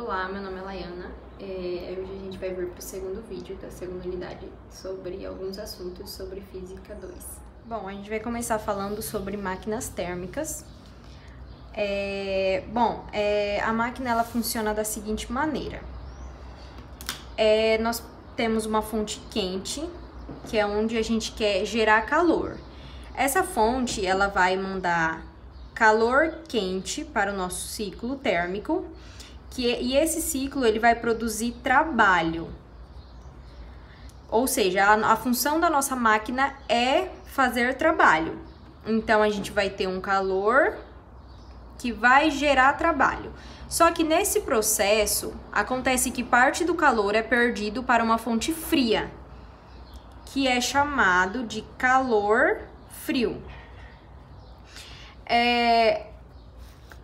Olá, meu nome é Laiana. Hoje a gente vai vir para o segundo vídeo da segunda unidade sobre alguns assuntos sobre Física 2. Bom, a gente vai começar falando sobre máquinas térmicas. A máquina ela funciona da seguinte maneira. Nós temos uma fonte quente, que é onde a gente quer gerar calor. Essa fonte ela vai mandar calor quente para o nosso ciclo térmico, e esse ciclo ele vai produzir trabalho. Ou seja, a função da nossa máquina é fazer trabalho. Então, a gente vai ter um calor que vai gerar trabalho. Só que nesse processo, acontece que parte do calor é perdido para uma fonte fria, que é chamado de calor frio.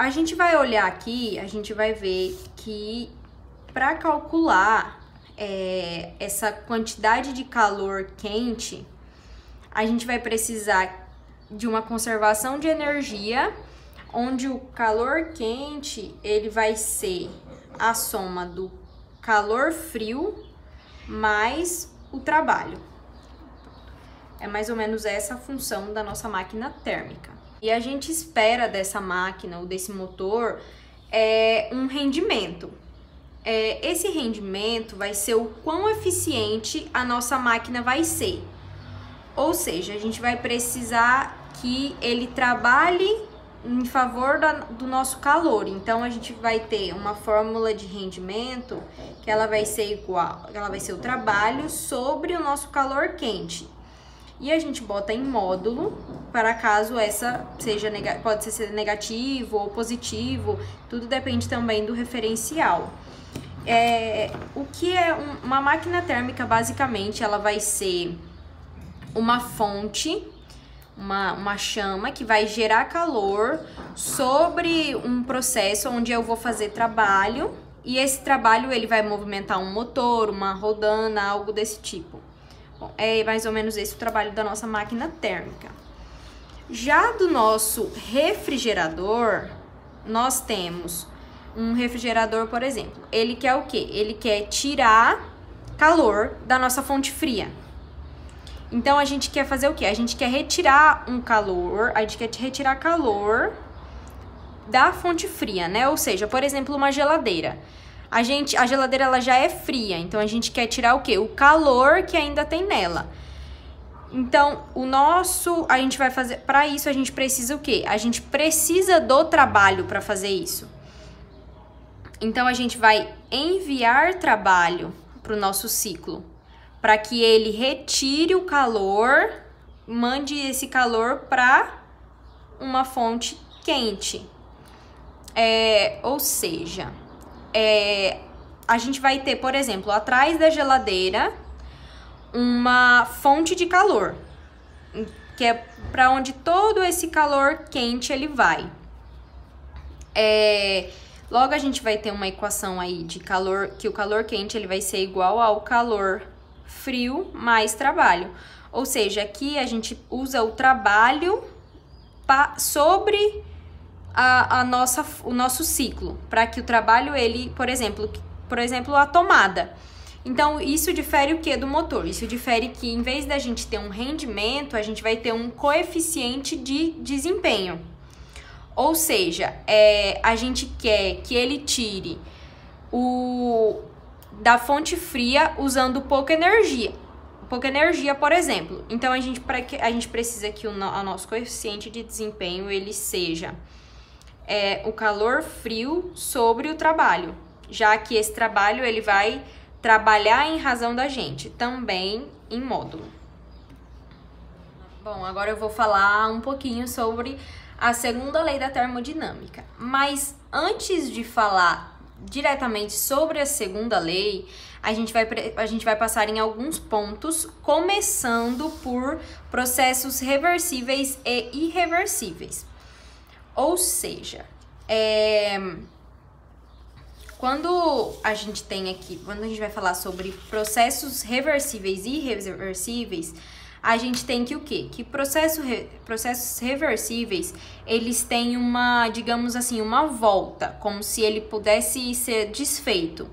A gente vai olhar aqui, a gente vai ver que para calcular essa quantidade de calor quente, a gente vai precisar de uma conservação de energia, onde o calor quente ele vai ser a soma do calor frio mais o trabalho. É mais ou menos essa a função da nossa máquina térmica. E a gente espera dessa máquina ou desse motor um rendimento. Esse rendimento vai ser o quão eficiente a nossa máquina vai ser. Ou seja, a gente vai precisar que ele trabalhe em favor do nosso calor. Então, a gente vai ter uma fórmula de rendimento que ela vai ser igual, ela vai ser o trabalho sobre o nosso calor quente. E a gente bota em módulo, para caso essa seja pode ser negativo ou positivo, tudo depende também do referencial. O que é uma máquina térmica? Basicamente, ela vai ser uma fonte, uma chama que vai gerar calor sobre um processo onde eu vou fazer trabalho, e esse trabalho ele vai movimentar um motor, uma rodana, algo desse tipo. Bom, é mais ou menos esse o trabalho da nossa máquina térmica. Já do nosso refrigerador, nós temos um refrigerador, por exemplo. Ele quer o quê? Ele quer tirar calor da nossa fonte fria. Então, a gente quer fazer o quê? A gente quer retirar calor da fonte fria, né? Ou seja, por exemplo, uma geladeira. A geladeira ela já é fria, então a gente quer tirar o quê? O calor que ainda tem nela. Então, a gente vai fazer, para isso a gente precisa o quê? A gente precisa do trabalho para fazer isso. Então, a gente vai enviar trabalho para o nosso ciclo, para que ele retire o calor, mande esse calor para uma fonte quente. Ou seja, a gente vai ter, por exemplo, atrás da geladeira, uma fonte de calor, que é para onde todo esse calor quente ele vai. Logo, a gente vai ter uma equação aí de calor, que o calor quente ele vai ser igual ao calor frio mais trabalho. Ou seja, aqui a gente usa o trabalho sobre o nosso ciclo, para que o trabalho, ele, por exemplo, a tomada. Então, isso difere o que do motor? Isso difere que, em vez da gente ter um rendimento, a gente vai ter um coeficiente de desempenho. Ou seja, a gente quer que ele tire da fonte fria usando pouca energia, por exemplo. Então, a gente precisa que o nosso coeficiente de desempenho ele seja o calor frio sobre o trabalho, já que esse trabalho ele vai trabalhar em razão da gente, também em módulo. Bom, agora eu vou falar um pouquinho sobre a segunda lei da termodinâmica. Mas antes de falar diretamente sobre a segunda lei, a gente vai passar em alguns pontos, começando por processos reversíveis e irreversíveis. Ou seja, quando a gente vai falar sobre processos reversíveis e irreversíveis, a gente tem que o quê? Que processos reversíveis, eles têm uma, digamos assim, uma volta, como se ele pudesse ser desfeito.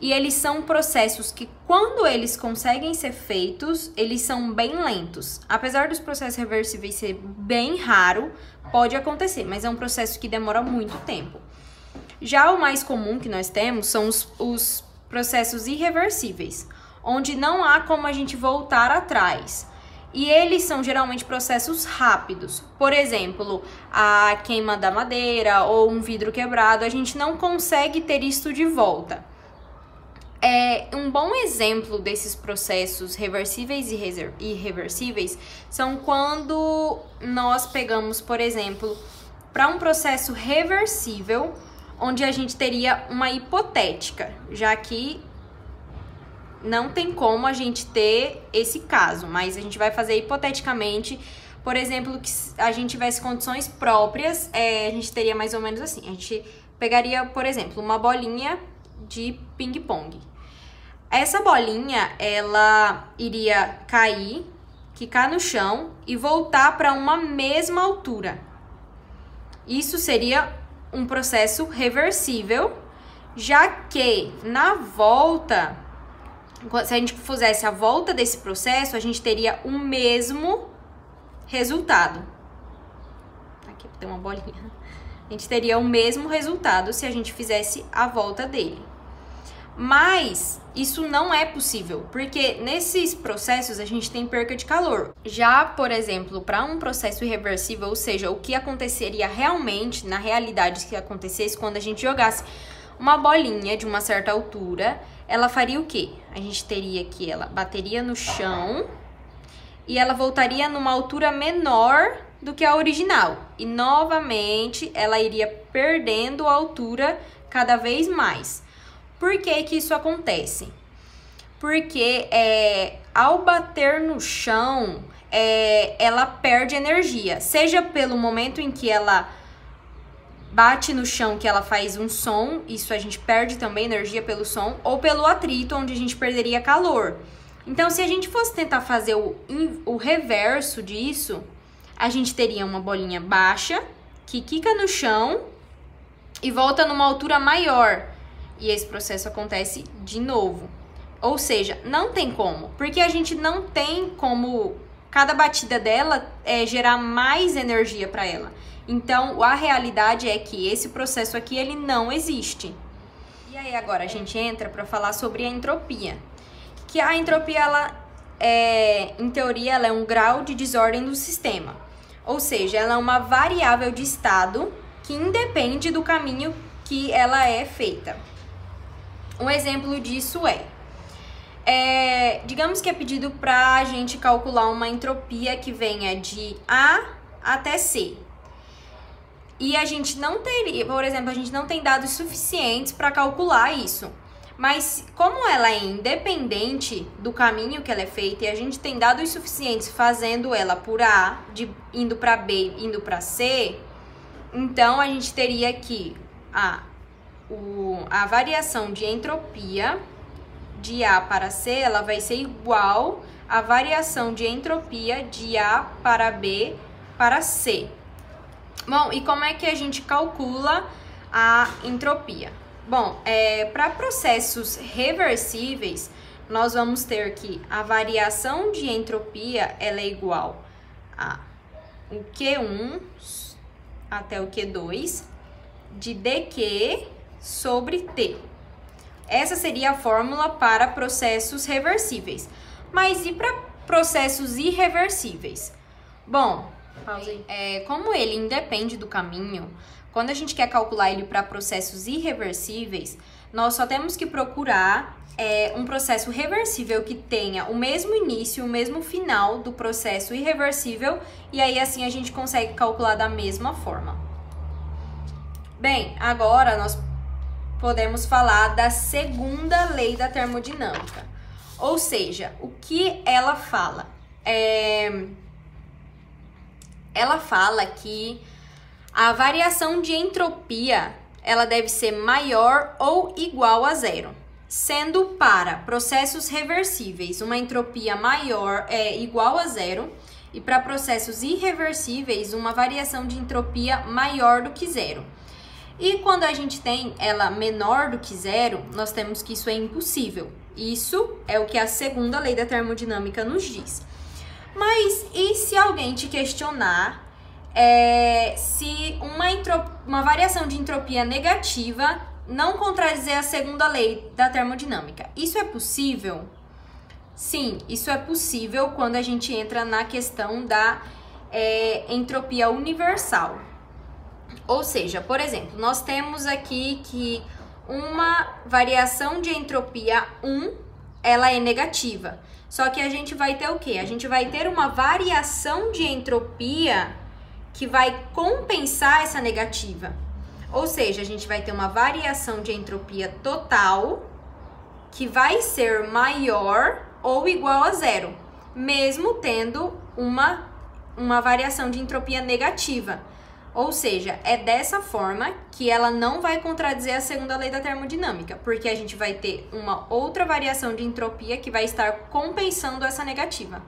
E eles são processos que, quando eles conseguem ser feitos, eles são bem lentos. Apesar dos processos reversíveis ser bem raro, pode acontecer, mas é um processo que demora muito tempo. Já o mais comum que nós temos são os processos irreversíveis, onde não há como a gente voltar atrás. E eles são geralmente processos rápidos. Por exemplo, a queima da madeira ou um vidro quebrado, a gente não consegue ter isto de volta. Um bom exemplo desses processos reversíveis e irreversíveis são quando nós pegamos, por exemplo, para um processo reversível, onde a gente teria uma hipotética, já que não tem como a gente ter esse caso, mas a gente vai fazer hipoteticamente, por exemplo, que a gente tivesse condições próprias, a gente teria mais ou menos assim, a gente pegaria, por exemplo, uma bolinha de ping-pong. Essa bolinha, ela iria cair, quicar no chão e voltar para uma mesma altura. Isso seria um processo reversível, já que na volta, se a gente fizesse a volta desse processo, a gente teria o mesmo resultado. Aqui tem uma bolinha. A gente teria o mesmo resultado se a gente fizesse a volta dele. Mas isso não é possível, porque nesses processos a gente tem perca de calor. Já, por exemplo, para um processo irreversível, ou seja, o que aconteceria realmente, na realidade, que acontecesse quando a gente jogasse uma bolinha de uma certa altura, ela faria o quê? A gente teria que ela bateria no chão e ela voltaria numa altura menor do que a original. E novamente ela iria perdendo a altura cada vez mais. Por que que isso acontece? Porque ao bater no chão, ela perde energia. Seja pelo momento em que ela bate no chão, que ela faz um som, isso a gente perde também energia pelo som, ou pelo atrito, onde a gente perderia calor. Então, se a gente fosse tentar fazer o reverso disso, a gente teria uma bolinha baixa, que quica no chão e volta numa altura maior. E esse processo acontece de novo. Ou seja, não tem como, porque a gente não tem como cada batida dela gerar mais energia para ela. Então, a realidade é que esse processo aqui, ele não existe. E aí, agora a gente entra para falar sobre a entropia. Que a entropia, ela em teoria, ela é um grau de desordem do sistema. Ou seja, ela é uma variável de estado que independe do caminho que ela é feita. Um exemplo disso digamos que é pedido para a gente calcular uma entropia que venha de A até C. E a gente não teria, por exemplo, a gente não tem dados suficientes para calcular isso. Mas como ela é independente do caminho que ela é feita e a gente tem dados suficientes fazendo ela por A, indo para B, indo para C, então a gente teria que a variação de entropia de A para C, ela vai ser igual à variação de entropia de A para B para C. Bom, e como é que a gente calcula a entropia? Bom, para processos reversíveis, nós vamos ter que a variação de entropia, ela é igual a o Q1 até o Q2 de dQ sobre T. Essa seria a fórmula para processos reversíveis. Mas e para processos irreversíveis? Bom, como ele independe do caminho, quando a gente quer calcular ele para processos irreversíveis, nós só temos que procurar um processo reversível que tenha o mesmo início, o mesmo final do processo irreversível, e aí assim a gente consegue calcular da mesma forma. Bem, agora nós podemos falar da segunda lei da termodinâmica. Ou seja, o que ela fala? Ela fala que a variação de entropia, ela deve ser maior ou igual a zero. sendo para processos reversíveis uma entropia maior igual a zero e para processos irreversíveis uma variação de entropia maior do que zero. E quando a gente tem ela menor do que zero, nós temos que isso é impossível. Isso é o que a segunda lei da termodinâmica nos diz. Mas e se alguém te questionar se uma variação de entropia negativa não contradizer a segunda lei da termodinâmica? Isso é possível? Sim, isso é possível quando a gente entra na questão da entropia universal. Ou seja, por exemplo, nós temos aqui que uma variação de entropia 1, ela é negativa. Só que a gente vai ter o quê? A gente vai ter uma variação de entropia que vai compensar essa negativa. Ou seja, a gente vai ter uma variação de entropia total que vai ser maior ou igual a zero, mesmo tendo uma variação de entropia negativa. Ou seja, é dessa forma que ela não vai contradizer a segunda lei da termodinâmica, porque a gente vai ter uma outra variação de entropia que vai estar compensando essa negativa.